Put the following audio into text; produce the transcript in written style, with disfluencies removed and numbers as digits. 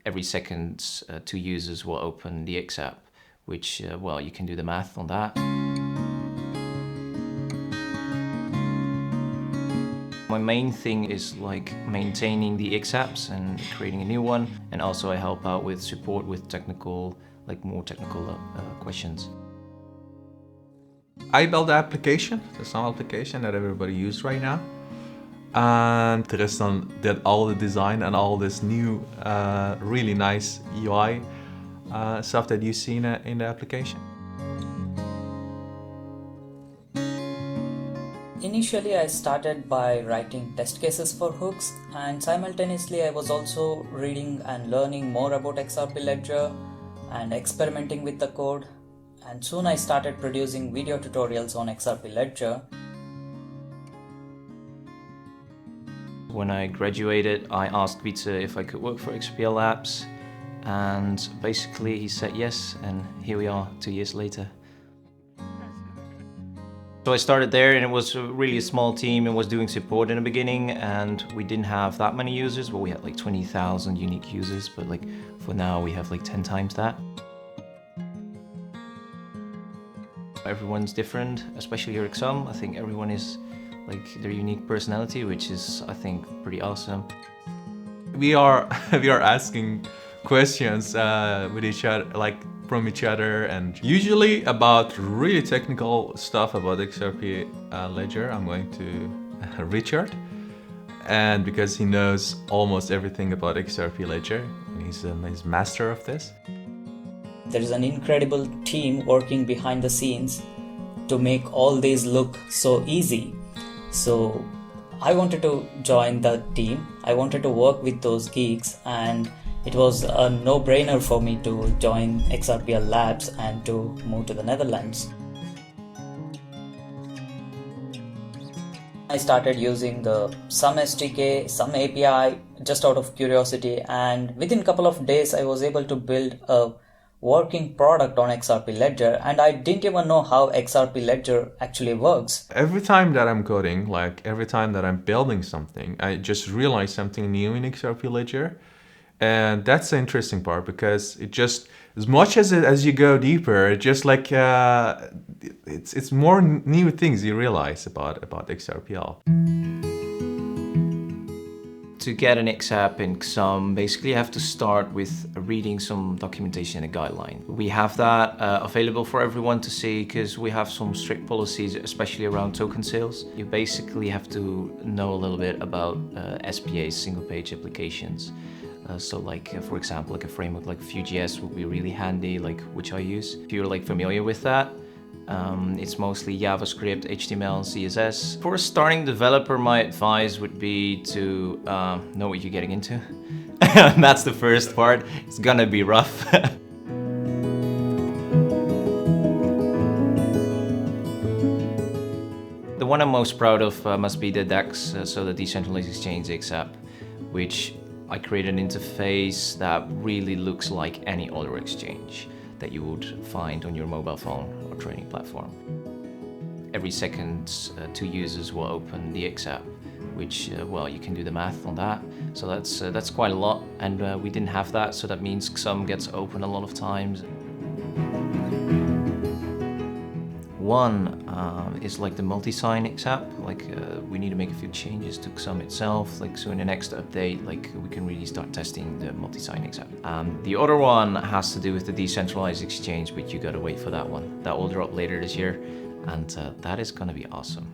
every second 2 users will open the xApp, which, well, you can do the math on that. My main thing is like maintaining the xApps and creating a new one, and also I help out with support with technical, like more technical questions. I built the application, the Xumm application that everybody uses right now. And Tristan did all the design and all this new, really nice UI stuff that you see in the application. Initially, I started by writing test cases for hooks, and simultaneously I was also reading and learning more about XRP Ledger and experimenting with the code. And soon I started producing video tutorials on XRP Ledger. When I graduated, I asked Wietse if I could work for XRPL Labs, and basically he said yes, and here we are 2 years later. So I started there, and it was really a small team and was doing support in the beginning, and we didn't have that many users, but we had like 20,000 unique users, but like for now we have like 10 times that. Everyone's different, especially here at Xumm. I think everyone is like their unique personality, which is, I think, pretty awesome. We are asking questions with each other, like from each other, and usually about really technical stuff about XRP Ledger. I'm going to Richard, and because he knows almost everything about XRP Ledger, and he's master of this. There is an incredible team working behind the scenes to make all these look so easy. So I wanted to join the team. I wanted to work with those geeks, and it was a no-brainer for me to join XRPL Labs and to move to the Netherlands. I started using the Xumm SDK, Xumm API just out of curiosity, and within a couple of days I was able to build a working product on XRP Ledger, and I didn't even know how XRP Ledger actually works. Every time that I'm coding, like every time that I'm building something, I just realize something new in XRP Ledger. And that's the interesting part, because it just, as much as you go deeper, it just like, it's more new things you realize about XRPL. To get an xApp in Xumm, basically you have to start with reading some documentation and a guideline. We have that available for everyone to see, because we have some strict policies, especially around token sales. You basically have to know a little bit about SPAs, single page applications. So like, for example, like a framework like Vue.js would be really handy, like which I use. If you're like familiar with that, it's mostly JavaScript, HTML, and CSS. For a starting developer, my advice would be to know what you're getting into. And that's the first part. It's gonna be rough. The one I'm most proud of must be the DEX, so the Decentralized Exchange xApp, which I created an interface that really looks like any other exchange that you would find on your mobile phone or trading platform. Every second 2 users will open the xApp, which, well, you can do the math on that. So that's quite a lot, and we didn't have that, so that means Xumm gets open a lot of times. One is like the multi-sign xApp. Like we need to make a few changes to Xumm itself. Like so in the next update, like we can really start testing the multi-sign xApp. The other one has to do with the decentralized exchange, but you gotta wait for that one. That will drop later this year, and that is gonna be awesome.